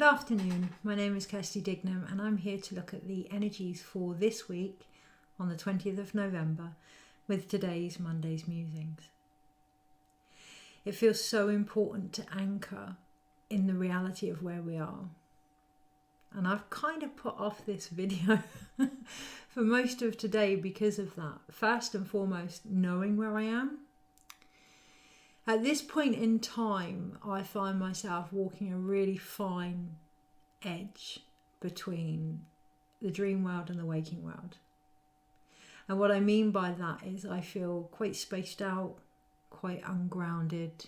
Good afternoon, my name is Kirsty Dignam and I'm here to look at the energies for this week on the 20th of November with today's Monday's Musings. It feels so important to anchor in the reality of where we are. And I've kind of put off this video for most of today because of that. First and foremost, knowing where I am. At this point in time, I find myself walking a really fine edge between the dream world and the waking world. And what I mean by that is I feel quite spaced out, quite ungrounded,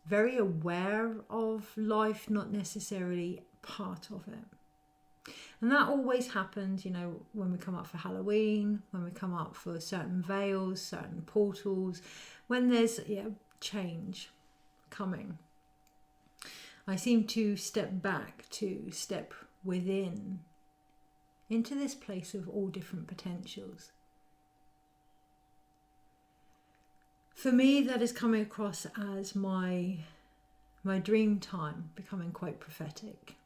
very aware of life, not necessarily part of it. And that always happens, when we come up for Halloween, when we come up for certain veils, certain portals, when there's change coming. I seem to step back, to step within, into this place of all different potentials. For me, that is coming across as my dream time becoming quite prophetic.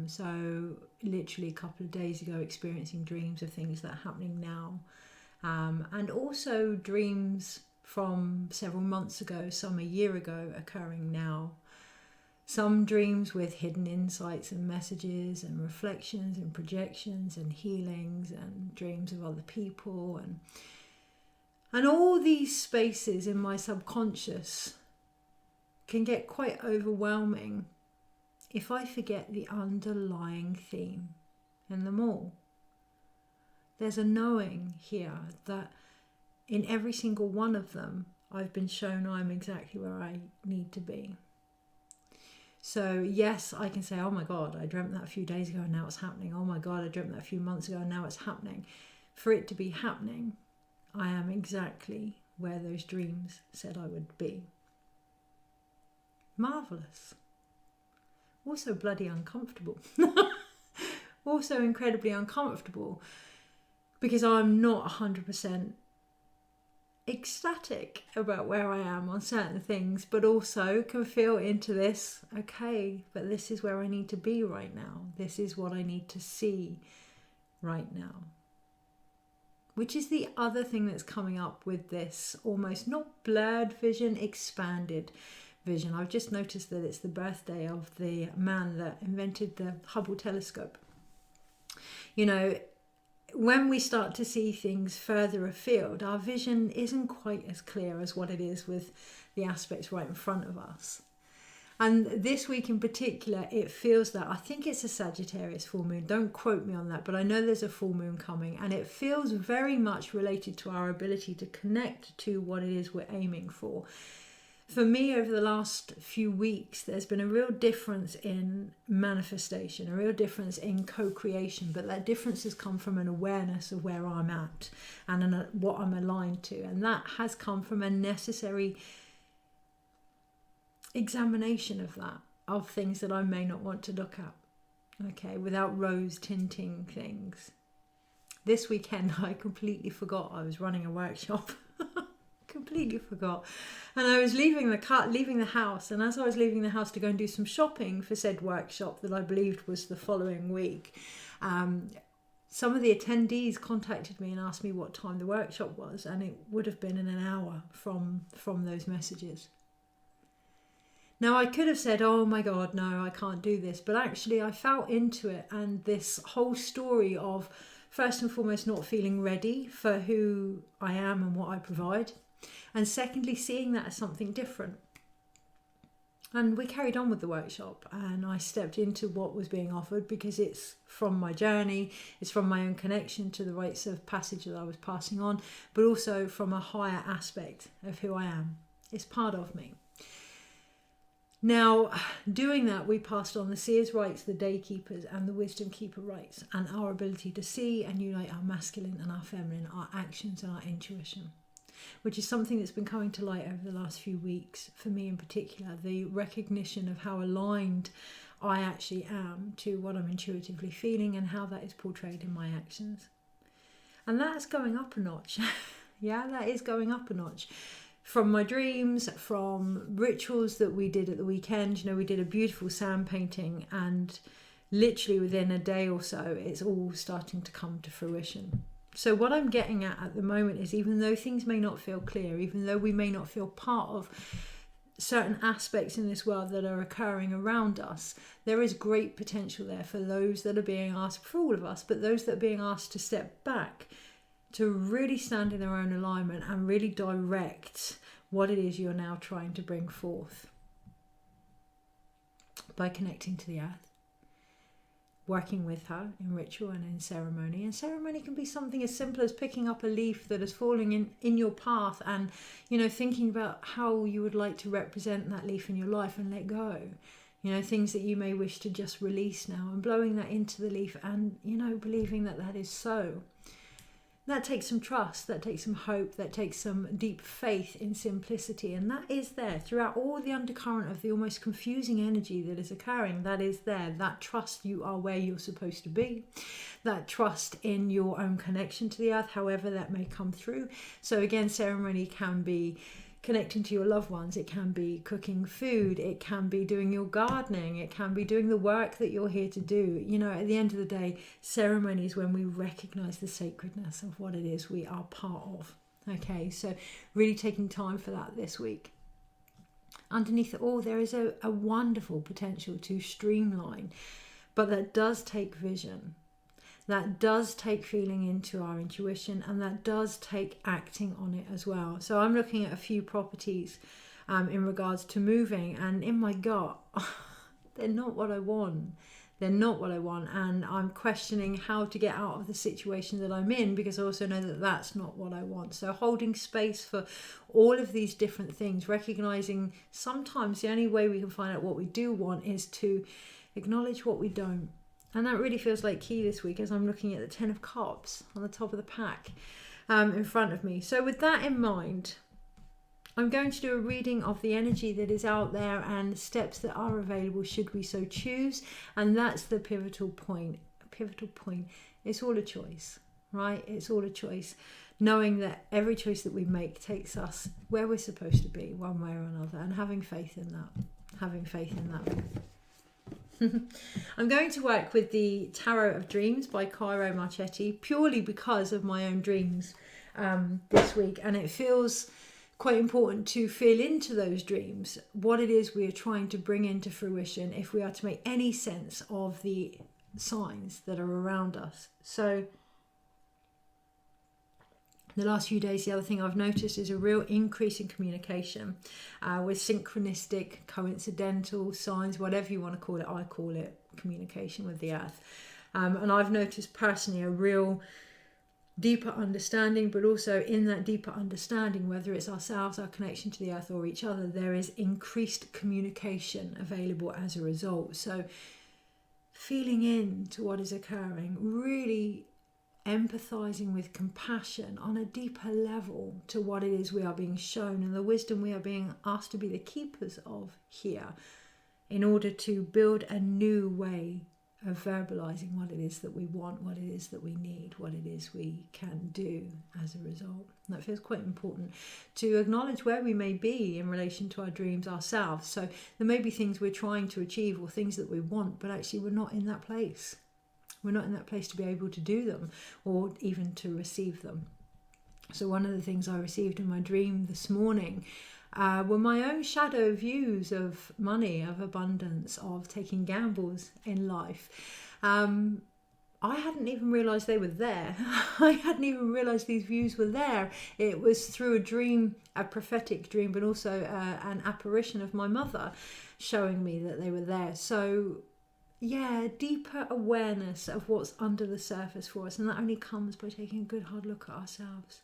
So literally a couple of days ago experiencing dreams of things that are happening now, and also dreams from several months ago, some a year ago, occurring now. Some dreams with hidden insights and messages and reflections and projections and healings and dreams of other people and all these spaces in my subconscious can get quite overwhelming if I forget the underlying theme in them all. There's a knowing here that in every single one of them, I've been shown I'm exactly where I need to be. So yes, I can say, oh my God, I dreamt that a few days ago and now it's happening. Oh my God, I dreamt that a few months ago and now it's happening. For it to be happening, I am exactly where those dreams said I would be. Marvellous. Also bloody uncomfortable. Also incredibly uncomfortable because I'm not 100% ecstatic about where I am on certain things, but also can feel into this, okay, but this is where I need to be right now. This is what I need to see right now. Which is the other thing that's coming up with this almost not blurred vision, expanded vision. I've just noticed that it's the birthday of the man that invented the Hubble telescope. When we start to see things further afield, our vision isn't quite as clear as what it is with the aspects right in front of us. And this week in particular, it feels that, I think it's a Sagittarius full moon, don't quote me on that, but I know there's a full moon coming, and it feels very much related to our ability to connect to what it is we're aiming for. For me, over the last few weeks, there's been a real difference in manifestation, a real difference in co-creation, but that difference has come from an awareness of where I'm at and what I'm aligned to. And that has come from a necessary examination of that, of things that I may not want to look at, okay, without rose tinting things. This weekend, I completely forgot I was running a workshop. Completely forgot, and I was leaving the house, and as I was leaving the house to go and do some shopping for said workshop that I believed was the following week, some of the attendees contacted me and asked me what time the workshop was, and it would have been in an hour from those messages. Now I could have said, oh my God, no, I can't do this, but actually I felt into it, and this whole story of first and foremost not feeling ready for who I am and what I provide. And secondly, seeing that as something different. And we carried on with the workshop, and I stepped into what was being offered because it's from my journey, it's from my own connection to the rites of passage that I was passing on, but also from a higher aspect of who I am. It's part of me. Now, doing that, we passed on the seer's rights, the day keepers, and the wisdom keeper rights, and our ability to see and unite our masculine and our feminine, our actions and our intuition, which is something that's been coming to light over the last few weeks, for me in particular, the recognition of how aligned I actually am to what I'm intuitively feeling and how that is portrayed in my actions. And that's going up a notch. Yeah, that is going up a notch. from my dreams, from rituals that we did at the weekend. You know, we did a beautiful sand painting, and literally within a day or so, it's all starting to come to fruition. So what I'm getting at the moment is, even though things may not feel clear, even though we may not feel part of certain aspects in this world that are occurring around us, there is great potential there for those that are being asked, for all of us, but those that are being asked to step back, to really stand in their own alignment and really direct what it is you're now trying to bring forth by connecting to the earth, working with her in ritual and in ceremony. And ceremony can be something as simple as picking up a leaf that is falling in your path, and, you know, thinking about how you would like to represent that leaf in your life and let go. You know, things that you may wish to just release now, and blowing that into the leaf, and, you know, believing that that is so. That takes some trust, that takes some hope, that takes some deep faith in simplicity. And that is there throughout all the undercurrent of the almost confusing energy that is occurring. That is there. That trust you are where you're supposed to be. That trust in your own connection to the earth, however that may come through. So again, ceremony can be connecting to your loved ones, it can be cooking food, it can be doing your gardening, it can be doing the work that you're here to do. You know, at the end of the day, ceremony is when we recognize the sacredness of what it is we are part of. Okay, so really taking time for that this week. Underneath it all, there is a wonderful potential to streamline, but that does take vision. That does take feeling into our intuition, and that does take acting on it as well. So I'm looking at a few properties in regards to moving, and in my gut, they're not what I want. They're not what I want, and I'm questioning how to get out of the situation that I'm in, because I also know that that's not what I want. So holding space for all of these different things, recognizing sometimes the only way we can find out what we do want is to acknowledge what we don't. And that really feels like key this week, as I'm looking at the 10 of Cups on the top of the pack in front of me. So with that in mind, I'm going to do a reading of the energy that is out there and steps that are available should we so choose. And that's the pivotal point. Pivotal point. It's all a choice, right? It's all a choice. Knowing that every choice that we make takes us where we're supposed to be, one way or another, and having faith in that. Having faith in that. I'm going to work with the Tarot of Dreams by Cairo Marchetti, purely because of my own dreams this week, and it feels quite important to feel into those dreams, what it is we are trying to bring into fruition if we are to make any sense of the signs that are around us. So the last few days, the other thing I've noticed is a real increase in communication with synchronistic, coincidental signs, whatever you want to call it. I call it communication with the earth. And I've noticed personally a real deeper understanding, but also in that deeper understanding, whether it's ourselves, our connection to the earth, or each other, there is increased communication available as a result. So feeling in to what is occurring, really empathizing with compassion on a deeper level to what it is we are being shown and the wisdom we are being asked to be the keepers of here, in order to build a new way of verbalizing what it is that we want, what it is that we need, what it is we can do as a result. And that feels quite important to acknowledge where we may be in relation to our dreams ourselves. So there may be things we're trying to achieve or things that we want, but actually we're not in that place. We're not in that place to be able to do them or even to receive them. So one of the things I received in my dream this morning were my own shadow views of money, of abundance, of taking gambles in life. I hadn't even realised they were there. I hadn't even realised these views were there. It was through a dream, a prophetic dream, but also an apparition of my mother showing me that they were there. So yeah, deeper awareness of what's under the surface for us. And that only comes by taking a good hard look at ourselves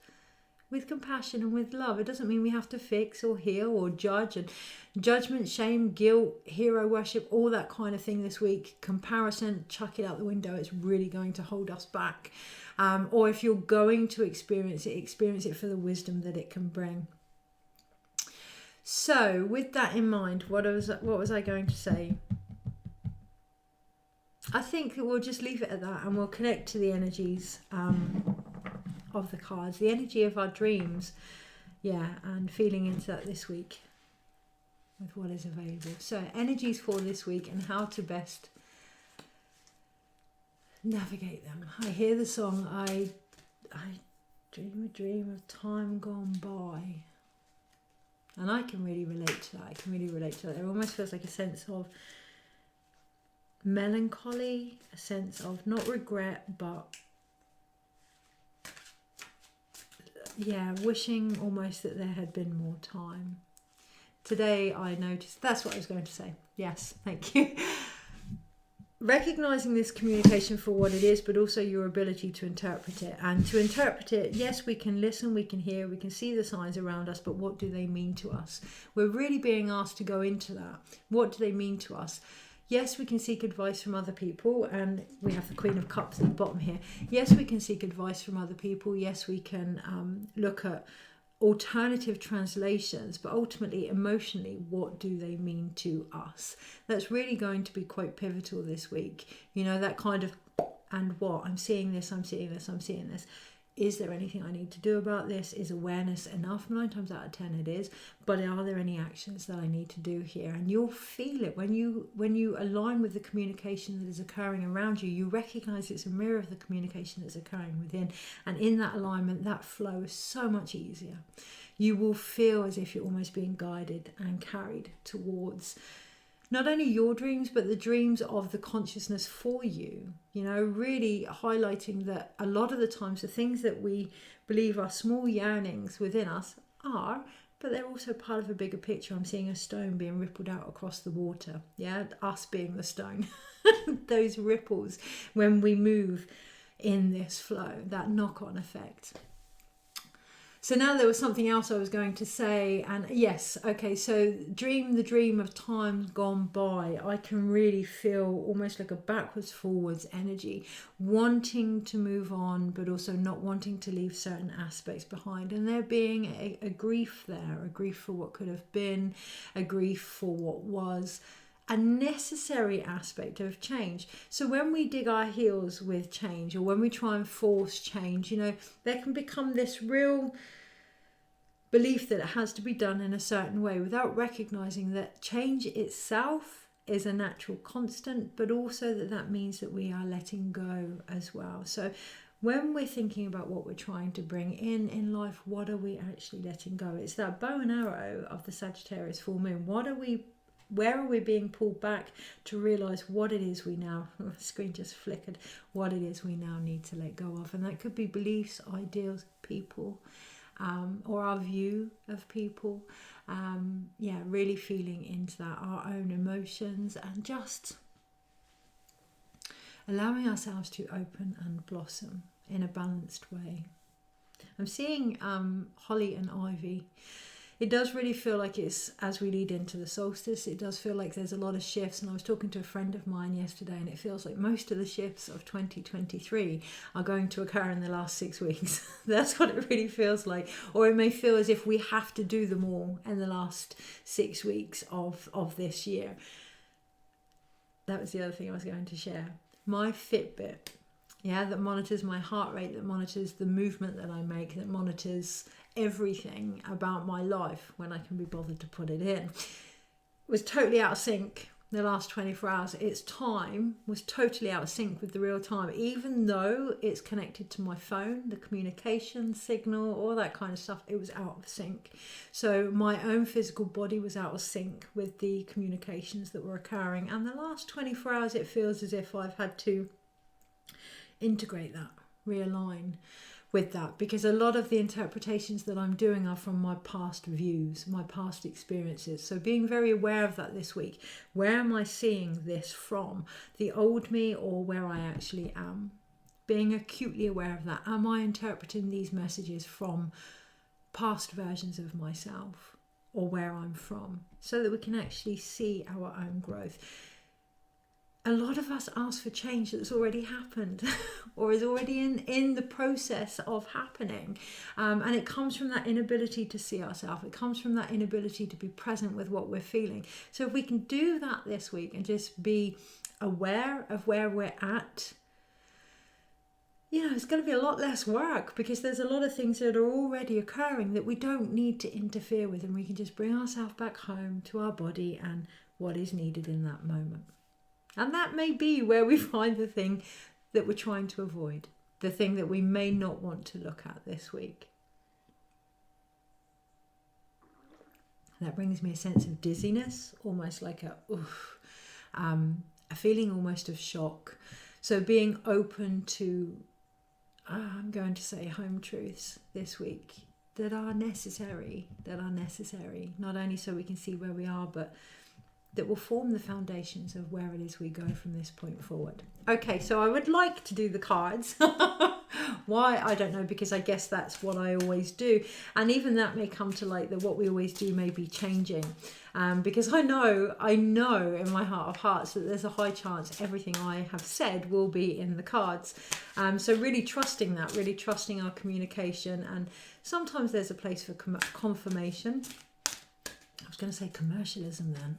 with compassion and with love. It doesn't mean we have to fix or heal or judge, and judgment, shame, guilt, hero worship, all that kind of thing this week. Comparison, chuck it out the window. It's really going to hold us back. Or if you're going to experience it for the wisdom that it can bring. So with that in mind, what was I going to say? I think that we'll just leave it at that, and we'll connect to the energies of the cards, the energy of our dreams. and feeling into that this week with what is available. So energies for this week and how to best navigate them. I hear the song, I dream a dream of time gone by. And I can really relate to that. It almost feels like a sense of melancholy, a sense of not regret, but wishing almost that there had been more time. Today I noticed, that's what I was going to say. Yes, thank you. Recognizing this communication for what it is, but also your ability to interpret it. And to interpret it, yes, we can listen, we can hear, we can see the signs around us, but what do they mean to us? We're really being asked to go into that. What do they mean to us? Yes, we can seek advice from other people, and we have the Queen of Cups at the bottom here. Yes, we can seek advice from other people. Yes, we can look at alternative translations, but ultimately, emotionally, what do they mean to us? That's really going to be quite pivotal this week. You know, that kind of, and what? I'm seeing this, I'm seeing this, I'm seeing this. Is there anything I need to do about this? Is awareness enough? 9 times out of 10 it is. But are there any actions that I need to do here? And you'll feel it when you align with the communication that is occurring around you. You recognize it's a mirror of the communication that's occurring within. And in that alignment, that flow is so much easier. You will feel as if you're almost being guided and carried towards not only your dreams, but the dreams of the consciousness for you. You know, really highlighting that a lot of the times the things that we believe are small yearnings within us are, but they're also part of a bigger picture. I'm seeing a stone being rippled out across the water. Yeah, us being the stone. Those ripples when we move in this flow, that knock-on effect. So now there was something else I was going to say, and yes, okay, so dream the dream of time gone by. I can really feel almost like a backwards forwards energy, wanting to move on, but also not wanting to leave certain aspects behind. And there being a grief there, a grief for what could have been, a grief for what was, a necessary aspect of change. So when we dig our heels with change, or when we try and force change, you know, there can become this real belief that it has to be done in a certain way, without recognizing that change itself is a natural constant, but also that means that we are letting go as well. So when we're thinking about what we're trying to bring in life, what are we actually letting go? It's that bow and arrow of the Sagittarius full moon. Where are we being pulled back to realize what it is we now, the screen just flickered, what it is we now need to let go of? And that could be beliefs, ideals, people, or our view of people. Really feeling into that, our own emotions, and just allowing ourselves to open and blossom in a balanced way. I'm seeing holly and ivy. It does really feel like it's, as we lead into the solstice, it does feel like there's a lot of shifts. And I was talking to a friend of mine yesterday, and it feels like most of the shifts of 2023 are going to occur in the last 6 weeks. That's what it really feels like. Or it may feel as if we have to do them all in the last 6 weeks of this year. That was the other thing I was going to share. My Fitbit, that monitors my heart rate, that monitors the movement that I make, that monitors everything about my life when I can be bothered to put it in, was totally out of sync the last 24 hours. Its time was totally out of sync with the real time, even though it's connected to my phone, the communication signal, all that kind of stuff. It was out of sync. So my own physical body was out of sync with the communications that were occurring. And the last 24 hours, it feels as if I've had to integrate that, realign with that, because a lot of the interpretations that I'm doing are from my past views, my past experiences. So being very aware of that this week. Where am I seeing this from? The old me, or where I actually am? Being acutely aware of that. Am I interpreting these messages from past versions of myself, or where I'm from? So that we can actually see our own growth. A lot of us ask for change that's already happened or is already in the process of happening. And it comes from that inability to see ourselves. It comes from that inability to be present with what we're feeling. So if we can do that this week and just be aware of where we're at, it's going to be a lot less work, because there's a lot of things that are already occurring that we don't need to interfere with, and we can just bring ourselves back home to our body and what is needed in that moment. And that may be where we find the thing that we're trying to avoid, the thing that we may not want to look at this week. That brings me a sense of dizziness, almost like a feeling almost of shock. So being open to, I'm going to say, home truths this week that are necessary, not only so we can see where we are, but that will form the foundations of where it is we go from this point forward. Okay, so I would like to do the cards. Why? I don't know, because I guess that's what I always do. And even that may come to light, that what we always do may be changing. Because I know in my heart of hearts that there's a high chance everything I have said will be in the cards. So really trusting that, really trusting our communication. And sometimes there's a place for confirmation. I was going to say commercialism then.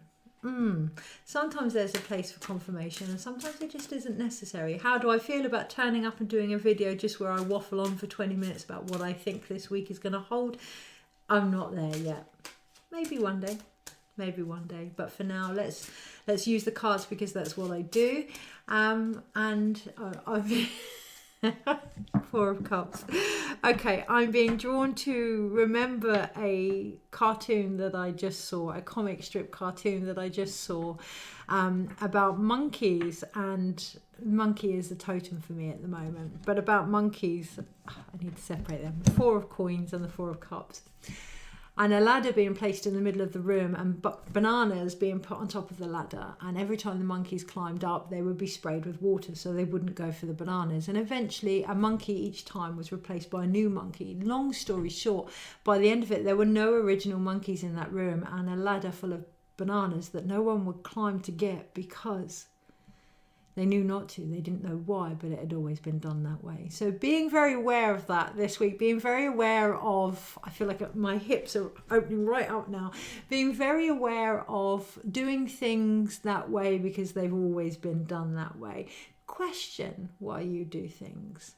Sometimes there's a place for confirmation, and sometimes it just isn't necessary. How do I feel about turning up and doing a video just where I waffle on for 20 minutes about what I think this week is going to hold? I'm not there yet. Maybe one day. But for now, let's use the cards, because that's what I do. I've Four of Cups. Okay, I'm being drawn to remember a cartoon that I just saw, a comic strip cartoon that I just saw, about monkeys, and monkey is a totem for me at the moment, but about monkeys, I need to separate them. The Four of Coins and the Four of Cups. And a ladder being placed in the middle of the room, and bananas being put on top of the ladder. And every time the monkeys climbed up, they would be sprayed with water so they wouldn't go for the bananas. And eventually a monkey each time was replaced by a new monkey. Long story short, by the end of it, there were no original monkeys in that room, and a ladder full of bananas that no one would climb to get because they knew not to. They didn't know why, but it had always been done that way. So being very aware of that this week, being very aware of, I feel like my hips are opening right up now, being very aware of doing things that way because they've always been done that way. Question why you do things.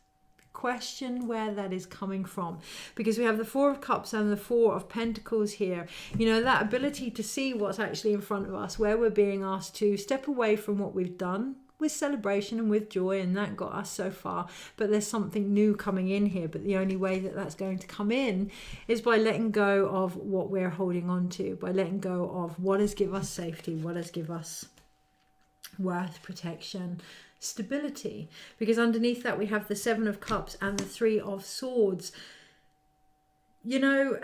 Question where that is coming from, because we have the Four of Cups and the Four of Pentacles here. You know, that ability to see what's actually in front of us, where we're being asked to step away from what we've done with celebration and with joy, and that got us so far, but there's something new coming in here. But the only way that that's going to come in is by letting go of what we're holding on to, by letting go of what has given us safety, what has given us worth, protection, stability. Because underneath that we have the Seven of Cups and the Three of Swords. You know,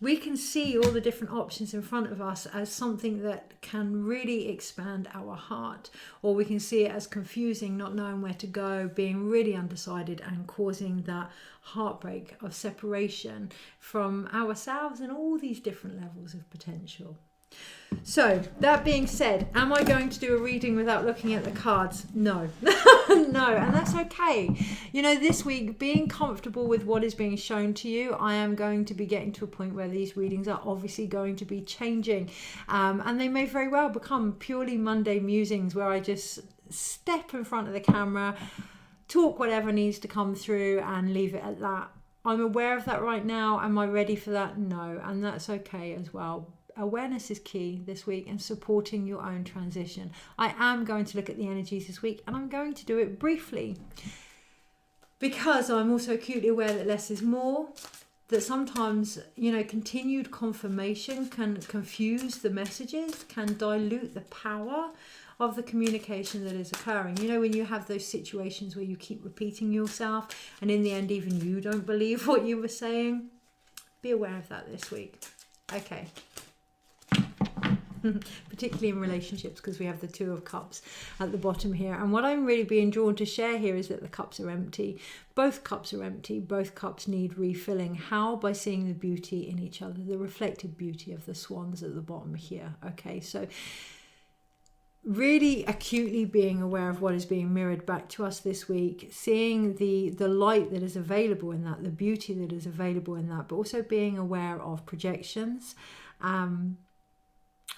we can see all the different options in front of us as something that can really expand our heart, or we can see it as confusing, not knowing where to go, being really undecided, and causing that heartbreak of separation from ourselves and all these different levels of potential. So that being said, am I going to do a reading without looking at the cards? No. No, and that's okay. You know, this week, being comfortable with what is being shown to you, I am going to be getting to a point where these readings are obviously going to be changing, and they may very well become purely Monday musings, where I just step in front of the camera, talk whatever needs to come through, and leave it at that. I'm aware of that right now. Am I ready for that? No, and that's okay as well. Awareness is key this week, and supporting your own transition. I am going to look at the energies this week, and I'm going to do it briefly because I'm also acutely aware that less is more, that sometimes, you know, continued confirmation can confuse the messages, can dilute the power of the communication that is occurring. You know, when you have those situations where you keep repeating yourself and in the end even you don't believe what you were saying, be aware of that this week. Okay. Particularly in relationships, because we have the Two of Cups at the bottom here. And what I'm really being drawn to share here is that the cups are empty. Both cups are empty. Both cups need refilling. How? By seeing the beauty in each other, the reflected beauty of the swans at the bottom here. Okay, so really acutely being aware of what is being mirrored back to us this week, seeing the light that is available in that, the beauty that is available in that, but also being aware of projections.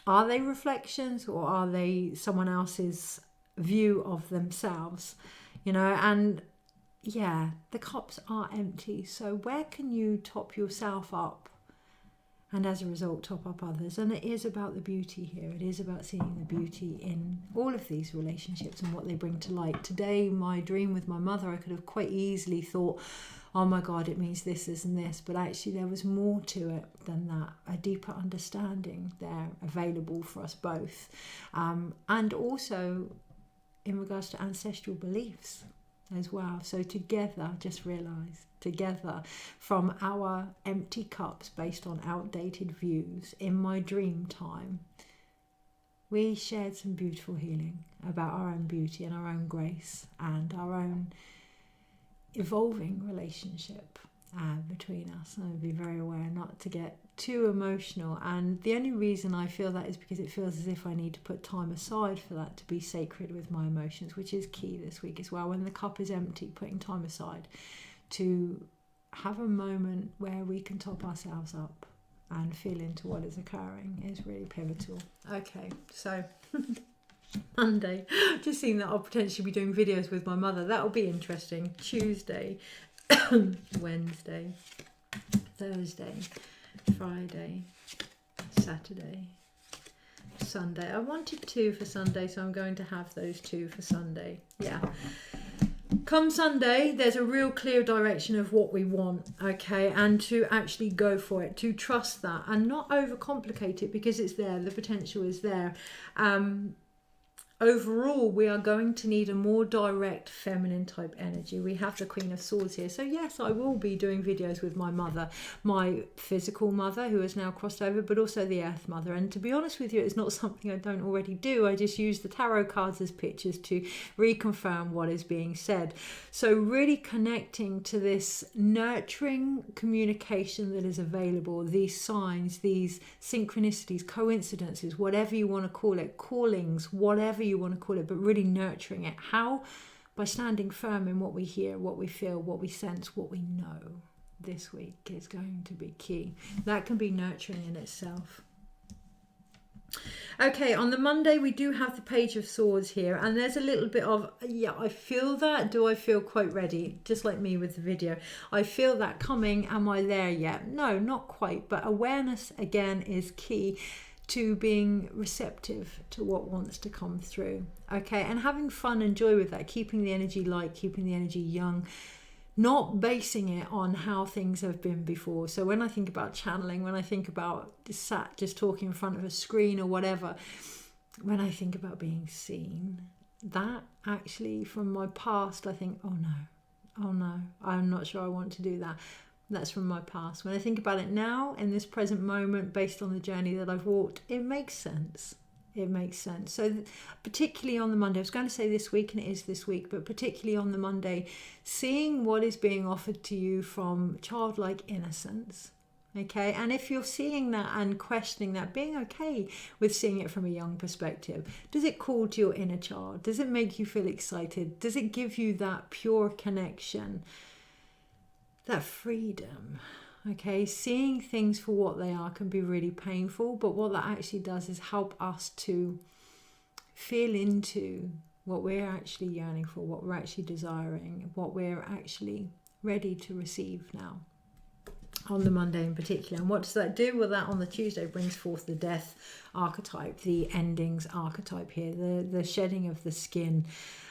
Are they reflections, or are they someone else's view of themselves? You know, and yeah, the cups are empty. So where can you top yourself up? And as a result, top up others. And it is about the beauty here. It is about seeing the beauty in all of these relationships and what they bring to light. Today, my dream with my mother, I could have quite easily thought, oh my God, it means this, this and this. But actually there was more to it than that. A deeper understanding there available for us both. And also in regards to ancestral beliefs as well. So together, just realise, together from our empty cups based on outdated views, in my dream time, we shared some beautiful healing about our own beauty and our own grace and our own evolving relationship between us. And I'd be very aware not to get too emotional, and the only reason I feel that is because it feels as if I need to put time aside for that, to be sacred with my emotions, which is key this week as well. When the cup is empty, putting time aside to have a moment where we can top ourselves up and feel into what is occurring is really pivotal. Okay, so Monday, just seeing that I'll potentially be doing videos with my mother. That'll be interesting. Tuesday, Wednesday, Thursday, Friday, Saturday, Sunday. I wanted 2 for Sunday, so I'm going to have those 2 for Sunday. Yeah. Come Sunday, there's a real clear direction of what we want, okay, and to actually go for it, to trust that and not overcomplicate it, because it's there, the potential is there. Overall, we are going to need a more direct feminine type energy. We have the Queen of Swords here. So yes, I will be doing videos with my mother, my physical mother who has now crossed over, but also the Earth Mother. And to be honest with you, it's not something I don't already do. I just use the tarot cards as pictures to reconfirm what is being said. So really connecting to this nurturing communication that is available, these signs, these synchronicities, coincidences, whatever you want to call it, callings, whatever you want to call it, but really nurturing it. How? By standing firm in what we hear, what we feel, what we sense, what we know. This week is going to be key. That can be nurturing in itself. Okay, on the Monday we do have the Page of Swords here, and there's a little bit of, yeah, I feel that. Do I feel quite ready? Just like me with the video. I feel that coming. Am I there yet? No, not quite, but awareness again is key to being receptive to what wants to come through. Okay, and having fun and joy with that, keeping the energy light, keeping the energy young, not basing it on how things have been before. So when I think about channeling, when I think about just talking in front of a screen or whatever, when I think about being seen, that actually from my past, I think, oh no, I'm not sure I want to do that. That's from my past. When I think about it now, in this present moment, based on the journey that I've walked, it makes sense. It makes sense. So particularly on the Monday, I was going to say this week, and it is this week, but particularly on the Monday, seeing what is being offered to you from childlike innocence. Okay, and if you're seeing that and questioning that, being okay with seeing it from a young perspective, does it call to your inner child? Does it make you feel excited? Does it give you that pure connection? That freedom, okay? Seeing things for what they are can be really painful, but what that actually does is help us to feel into what we're actually yearning for, what we're actually desiring, what we're actually ready to receive now. On the Monday in particular. And what does that do? Well, that on the Tuesday brings forth the death archetype, the endings archetype here, the shedding of the skin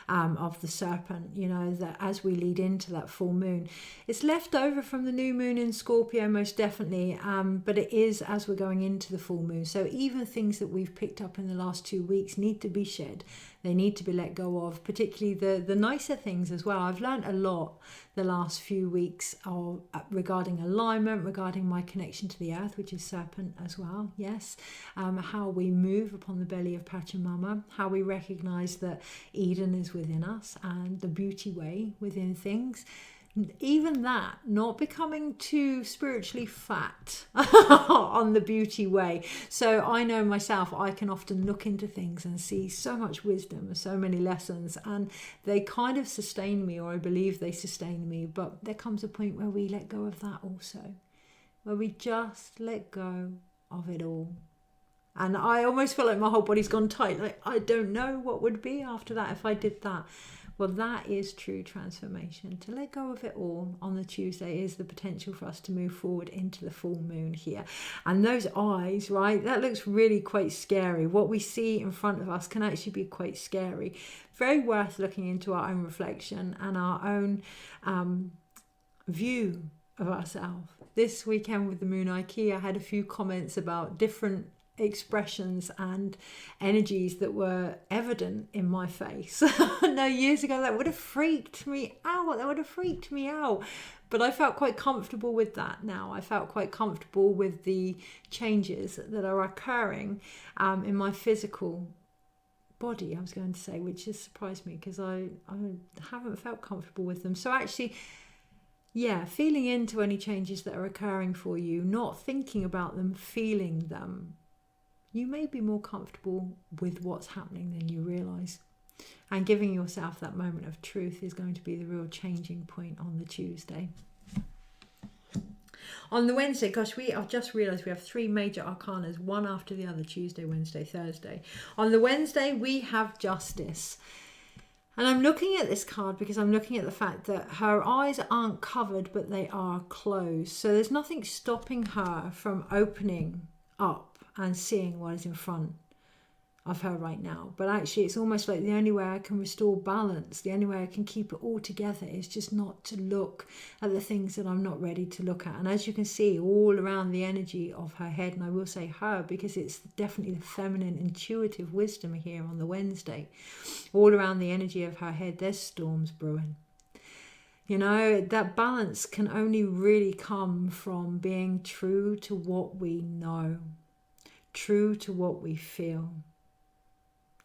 of the serpent, you know, that as we lead into that full moon. It's left over from the new moon in Scorpio, most definitely, but it is as we're going into the full moon. So even things that we've picked up in the last 2 weeks need to be shed. They need to be let go of, particularly the nicer things as well. I've learned a lot the last few weeks regarding alignment, regarding my connection to the earth, which is serpent as well, yes. How we move upon the belly of Pachamama, how we recognize that Eden is within us and the beauty way within things. Even that, not becoming too spiritually fat on the beauty way. So I know myself, I can often look into things and see so much wisdom and so many lessons, and they kind of sustain me, or I believe they sustain me. But there comes a point where we let go of that also, where we just let go of it all. And I almost feel like my whole body's gone tight. Like, I don't know what would be after that if I did that. Well, that is true transformation. To let go of it all on the Tuesday is the potential for us to move forward into the full moon here. And those eyes, right, that looks really quite scary. What we see in front of us can actually be quite scary. Very worth looking into our own reflection and our own view of ourselves. This weekend with the Moon Ikea, I had a few comments about different expressions and energies that were evident in my face. No, years ago that would have freaked me out. But I felt quite comfortable with that now. I felt quite comfortable with the changes that are occurring in my physical body, I was going to say, which has surprised me because I haven't felt comfortable with them. So actually, yeah, feeling into any changes that are occurring for you, not thinking about them, feeling them. You may be more comfortable with what's happening than you realise. And giving yourself that moment of truth is going to be the real changing point on the Tuesday. On the Wednesday, gosh, I've just realised we have 3 major arcanas, one after the other, Tuesday, Wednesday, Thursday. On the Wednesday, we have Justice. And I'm looking at this card because I'm looking at the fact that her eyes aren't covered, but they are closed. So there's nothing stopping her from opening up and seeing what is in front of her right now. But actually, it's almost like the only way I can restore balance, the only way I can keep it all together is just not to look at the things that I'm not ready to look at. And as you can see, all around the energy of her head, and I will say her because it's definitely the feminine intuitive wisdom here on the Wednesday, all around the energy of her head, there's storms brewing. You know, that balance can only really come from being true to what we know, true to what we feel.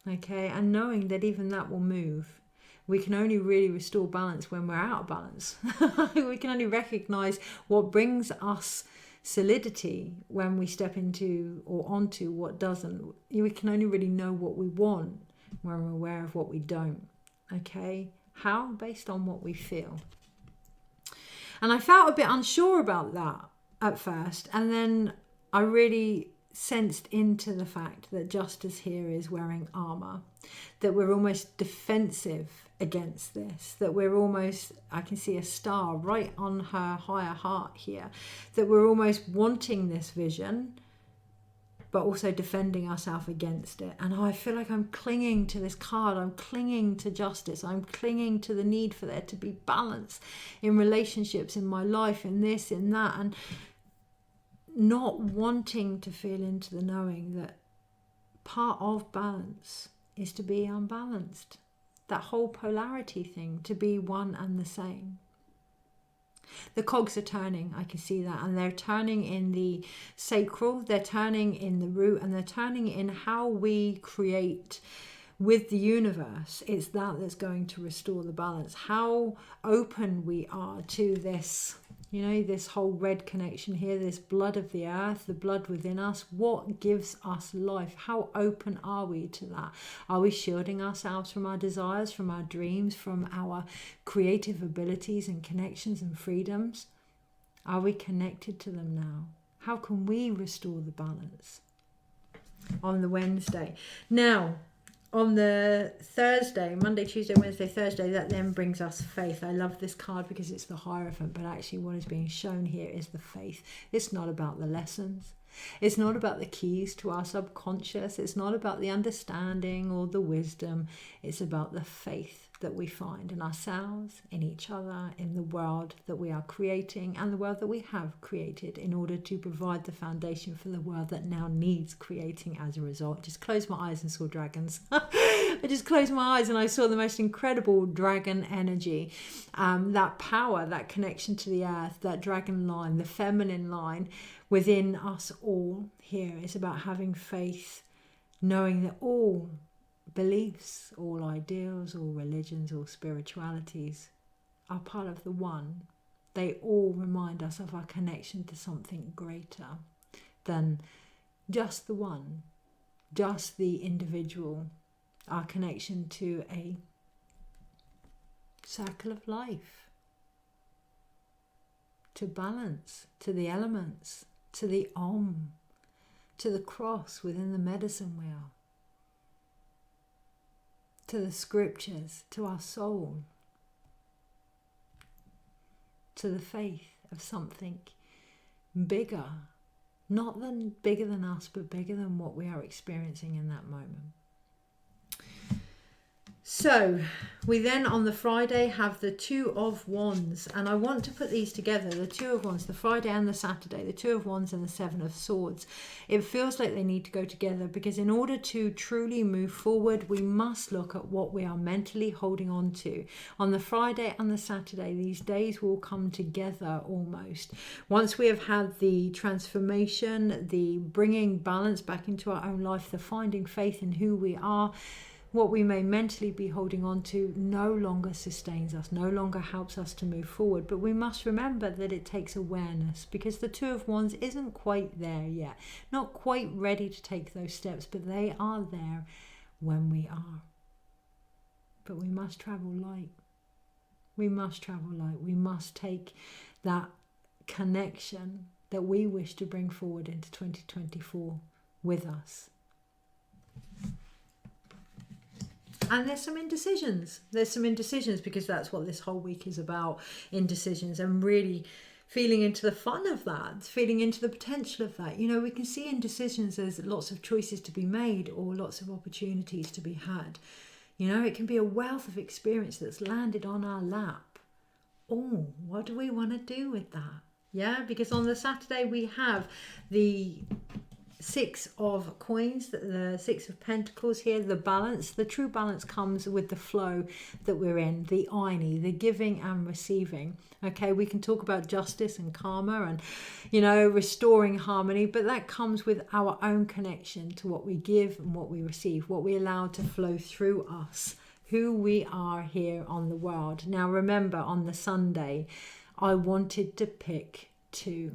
Okay, and knowing that even that will move. We can only really restore balance when we're out of balance. We can only recognize what brings us solidity when we step into or onto what doesn't. We can only really know what we want when we're aware of what we don't. Okay, how? Based on what we feel. And I felt a bit unsure about that at first, and then I really sensed into the fact that Justice here is wearing armor, that we're almost defensive against this, that we're almost, I can see a star right on her higher heart here, that we're almost wanting this vision but also defending ourselves against it. And I feel like I'm clinging to this card, I'm clinging to justice, I'm clinging to the need for there to be balance in relationships, in my life, in this, in that, and not wanting to feel into the knowing that part of balance is to be unbalanced. That whole polarity thing, to be one and the same. The cogs are turning, I can see that, and they're turning in the sacral, they're turning in the root, and they're turning in how we create with the universe. It's that's going to restore the balance. How open we are to this, you know, this whole red connection here, this blood of the earth, the blood within us. What gives us life? How open are we to that? Are we shielding ourselves from our desires, from our dreams, from our creative abilities and connections and freedoms? Are we connected to them now? How can we restore the balance on the Wednesday? Now, on the Thursday, Monday, Tuesday, Wednesday, Thursday, that then brings us faith. I love this card because it's the Hierophant, but actually what is being shown here is the faith. It's not about the lessons. It's not about the keys to our subconscious. It's not about the understanding or the wisdom. It's about the faith that we find in ourselves, in each other, in the world that we are creating and the world that we have created in order to provide the foundation for the world that now needs creating as a result. Just closed my eyes and saw dragons. I just closed my eyes and I saw the most incredible dragon energy, that power, that connection to the earth, that dragon line, the feminine line within us all here. It's about having faith, knowing that all beliefs, all ideals, all religions, all spiritualities are part of the one. They all remind us of our connection to something greater than just the one, just the individual, our connection to a circle of life, to balance, to the elements, to the Om, to the cross within the medicine wheel, to the scriptures, to our soul, to the faith of something bigger, not bigger than us, but bigger than what we are experiencing in that moment. So we then on the Friday have the Two of Wands, and I want to put these together, the Two of Wands, the Friday and the Saturday, the Two of Wands and the Seven of Swords. It feels like they need to go together, because in order to truly move forward, we must look at what we are mentally holding on to. On the Friday and the Saturday, these days will come together almost. Once we have had the transformation, the bringing balance back into our own life, the finding faith in who we are, what we may mentally be holding on to no longer sustains us, no longer helps us to move forward. But we must remember that it takes awareness, because the Two of Wands isn't quite there yet, not quite ready to take those steps, but they are there when we are. But we must travel light. We must travel light. We must take that connection that we wish to bring forward into 2024 with us. And there's some indecisions. There's some indecisions, because that's what this whole week is about, indecisions, and really feeling into the fun of that, feeling into the potential of that. You know, we can see indecisions as lots of choices to be made or lots of opportunities to be had. You know, it can be a wealth of experience that's landed on our lap. Oh, what do we want to do with that? Yeah, because on the Saturday we have the Six of Coins, the Six of Pentacles here, the balance. The true balance comes with the flow that we're in, the irony, the giving and receiving. Okay, we can talk about justice and karma and, you know, restoring harmony, but that comes with our own connection to what we give and what we receive, what we allow to flow through us, who we are here on the world. Now remember, on the Sunday, I wanted to pick two.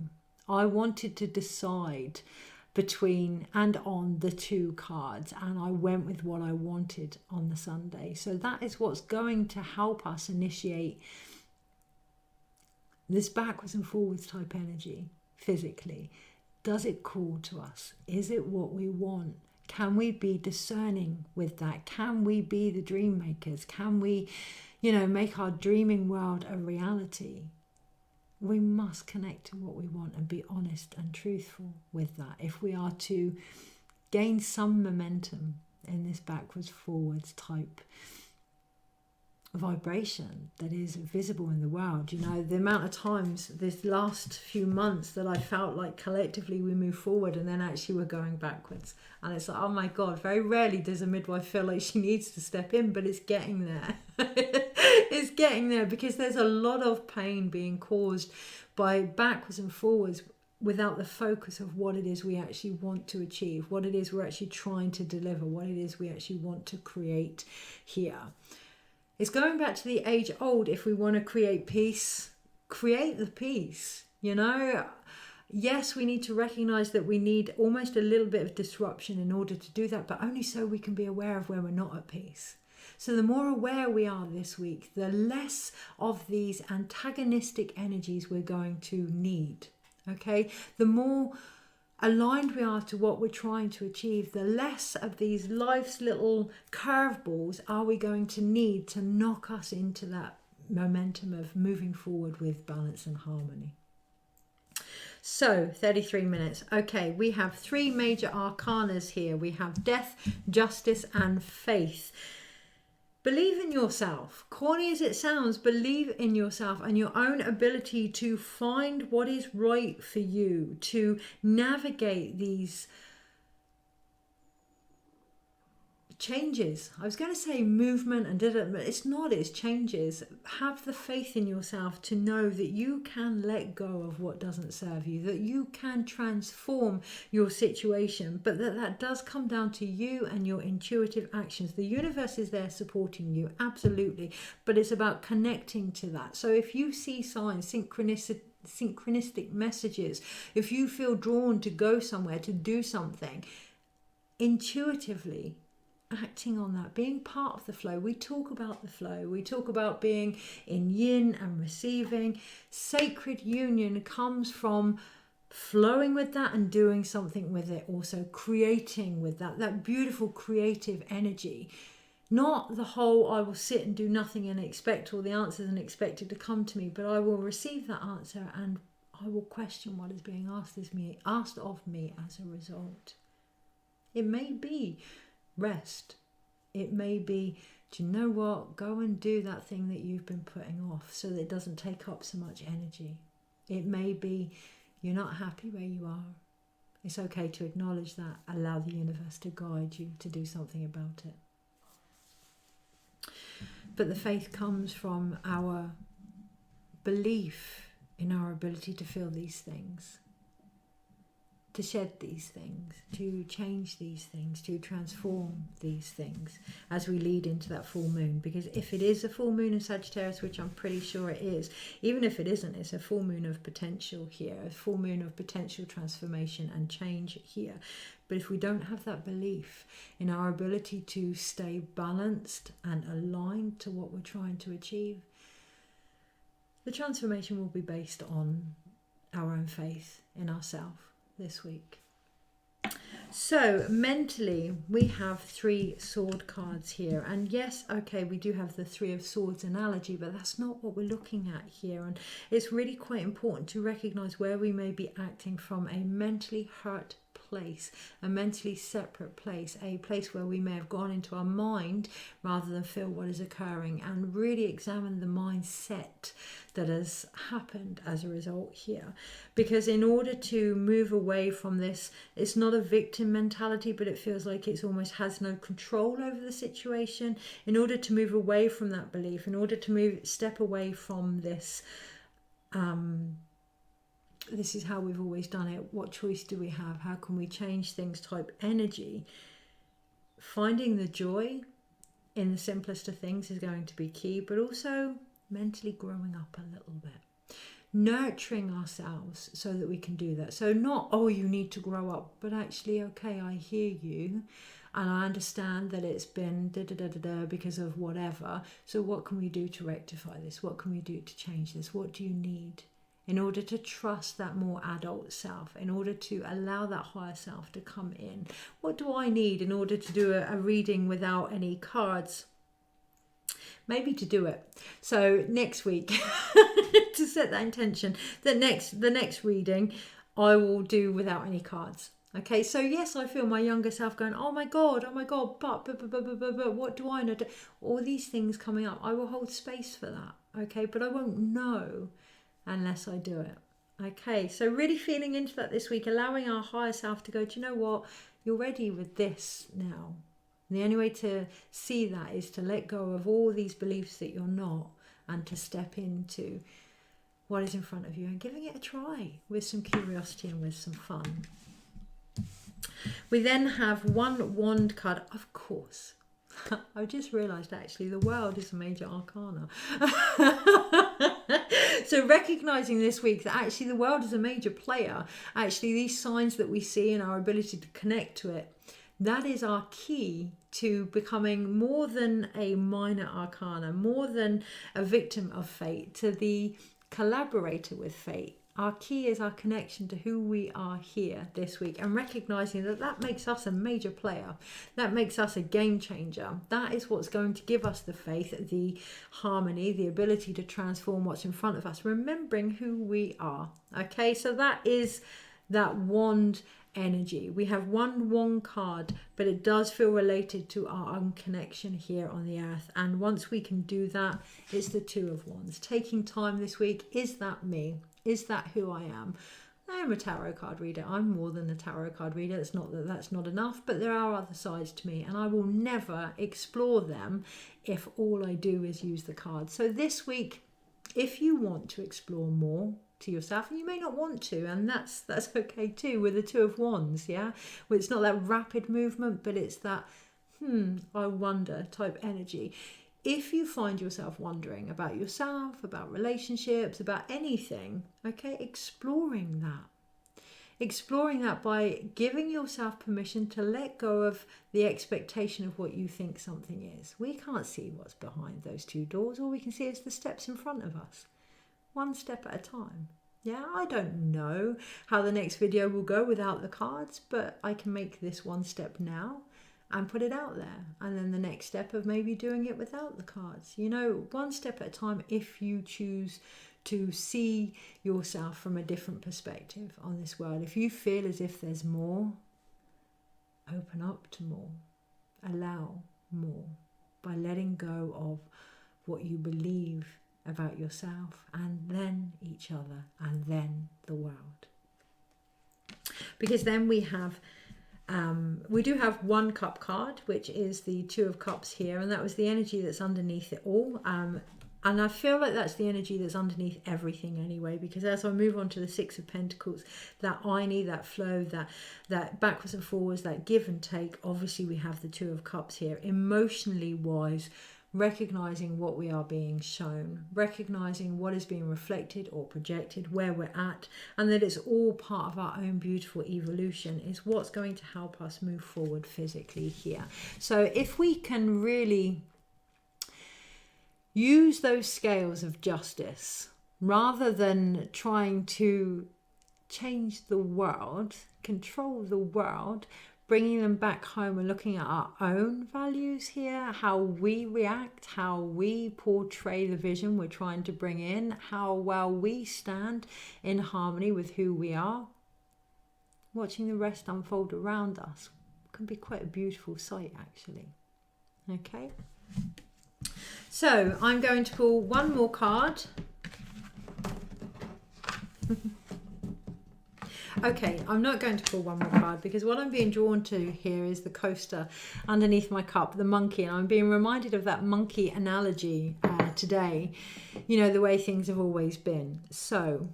I wanted to decide between and on the two cards, and I went with what I wanted on the Sunday. So that is what's going to help us initiate this backwards and forwards type energy physically. Does it call to us? Is it what we want? Can we be discerning with that? Can we be the dream makers? Can we, you know, make our dreaming world a reality? We must connect to what we want and be honest and truthful with that if we are to gain some momentum in this backwards forwards type vibration that is visible in the world. You know, the amount of times this last few months that I felt like collectively we move forward and then actually we're going backwards, and it's like, oh my God, very rarely does a midwife feel like she needs to step in, but it's getting there. It's getting there, because there's a lot of pain being caused by backwards and forwards without the focus of what it is we actually want to achieve, what it is we're actually trying to deliver, what it is we actually want to create here. It's going back to the age old. If we want to create peace, create the peace. You know, yes, we need to recognize that we need almost a little bit of disruption in order to do that, but only so we can be aware of where we're not at peace. So the more aware we are this week, the less of these antagonistic energies we're going to need. Okay, the more aligned we are to what we're trying to achieve, the less of these life's little curveballs are we going to need to knock us into that momentum of moving forward with balance and harmony. So 33 minutes. Okay, we have three major arcanas here. We have death, justice, and faith. Believe in yourself. Corny as it sounds, believe in yourself and your own ability to find what is right for you, to navigate these changes. I was going to say movement and but it's not, it's changes. Have the faith in yourself to know that you can let go of what doesn't serve you, that you can transform your situation, but that does come down to you and your intuitive actions. The universe is there supporting you, absolutely, but it's about connecting to that. So if you see signs, synchronistic messages, if you feel drawn to go somewhere, to do something, intuitively acting on that, being part of the flow. We talk about the flow. We talk about being in yin and receiving. Sacred union comes from flowing with that and doing something with it, also creating with that beautiful creative energy. Not the whole I will sit and do nothing and expect all the answers and expect it to come to me, but I will receive that answer and I will question what is being asked of me as a result. It may be rest. It may be, do you know what? Go and do that thing that you've been putting off so that it doesn't take up so much energy. It may be you're not happy where you are. It's okay to acknowledge that. Allow the universe to guide you to do something about it. But the faith comes from our belief in our ability to feel these things, to shed these things, to change these things, to transform these things as we lead into that full moon. Because if it is a full moon in Sagittarius, which I'm pretty sure it is, even if it isn't, it's a full moon of potential here, a full moon of potential transformation and change here. But if we don't have that belief in our ability to stay balanced and aligned to what we're trying to achieve, the transformation will be based on our own faith in ourselves this week. So mentally, we have 3 sword cards here, and yes, okay, we do have the 3 of swords analogy, but that's not what we're looking at here. And it's really quite important to recognize where we may be acting from a mentally hurt place, a mentally separate place, a place where we may have gone into our mind rather than feel what is occurring, and really examine the mindset that has happened as a result here. Because in order to move away from this, it's not a victim mentality, but it feels like it's almost has no control over the situation. In order to move away from that belief, in order to step away from this, this is how we've always done it, what choice do we have, how can we change things type energy, finding the joy in the simplest of things is going to be key, but also mentally growing up a little bit, nurturing ourselves so that we can do that. So not, oh, you need to grow up, but actually, okay, I hear you and I understand that it's been because of whatever. So what can we do to rectify this? What can we do to change this? What do you need in order to trust that more adult self, in order to allow that higher self to come in? What do I need in order to do a reading without any cards? Maybe to do it. So next week, to set that intention, the next reading I will do without any cards. Okay, so yes, I feel my younger self going, oh my God, but what do I know? All these things coming up, I will hold space for that. Okay, but I won't know unless I do it. Okay, so really feeling into that this week, allowing our higher self to go, do you know what? You're ready with this now. And the only way to see that is to let go of all these beliefs that you're not, and to step into what is in front of you and giving it a try with some curiosity and with some fun. We then have 1 wand card, of course. I just realised actually the world is a major arcana. So recognising this week that actually the world is a major player, actually these signs that we see and our ability to connect to it, that is our key to becoming more than a minor arcana, more than a victim of fate, to the collaborator with fate. Our key is our connection to who we are here this week, and recognizing that that makes us a major player. That makes us a game changer. That is what's going to give us the faith, the harmony, the ability to transform what's in front of us, remembering who we are. Okay, so that is that wand energy. We have 1 wand card, but it does feel related to our own connection here on the earth. And once we can do that, it's the 2 of wands. Taking time this week, is that me? Is that who I am? I am a tarot card reader. I'm more than a tarot card reader. It's not that that's not enough, but there are other sides to me, and I will never explore them if all I do is use the cards. So this week, if you want to explore more to yourself, and you may not want to, and that's okay too, with the 2 of wands, yeah? Well, it's not that rapid movement, but it's that I wonder type energy. If you find yourself wondering about yourself, about relationships, about anything, okay, exploring that by giving yourself permission to let go of the expectation of what you think something is. We can't see what's behind those 2 doors. All we can see is the steps in front of us, 1 step at a time. Yeah, I don't know how the next video will go without the cards, but I can make this 1 step now and put it out there. And then the next step of maybe doing it without the cards. You know, one step at a time if you choose to see yourself from a different perspective on this world. If you feel as if there's more, open up to more. Allow more by letting go of what you believe about yourself and then each other and then the world. Because then we do have one cup card, which is the Two of Cups here, and that was the energy that's underneath it all. And I feel like that's the energy that's underneath everything anyway, because as I move on to the Six of Pentacles, that irony, that flow, that backwards and forwards, that give and take, obviously we have the Two of Cups here. Emotionally wise, recognizing what we are being shown, recognizing what is being reflected or projected, where we're at, and that it's all part of our own beautiful evolution is what's going to help us move forward physically here. So if we can really use those scales of justice rather than trying to change the world, control the world, bringing them back home and looking at our own values here, how we react, how we portray the vision we're trying to bring in, how well we stand in harmony with who we are. Watching the rest unfold around us can be quite a beautiful sight, actually. Okay? So I'm going to pull one more card. Okay, I'm not going to pull one more card because what I'm being drawn to here is the coaster underneath my cup, the monkey. And I'm being reminded of that monkey analogy today, you know, the way things have always been. So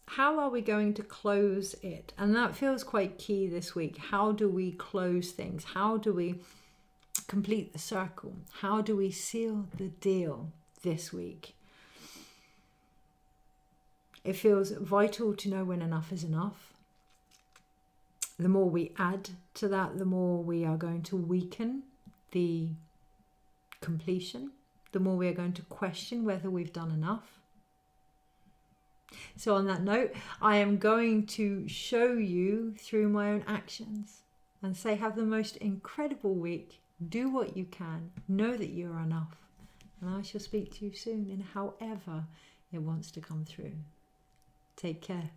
how are we going to close it? And that feels quite key this week. How do we close things? How do we complete the circle? How do we seal the deal this week? It feels vital to know when enough is enough. The more we add to that, the more we are going to weaken the completion, the more we are going to question whether we've done enough. So on that note, I am going to show you through my own actions and say, have the most incredible week. Do what you can. Know that you're enough. And I shall speak to you soon in however it wants to come through. Take care.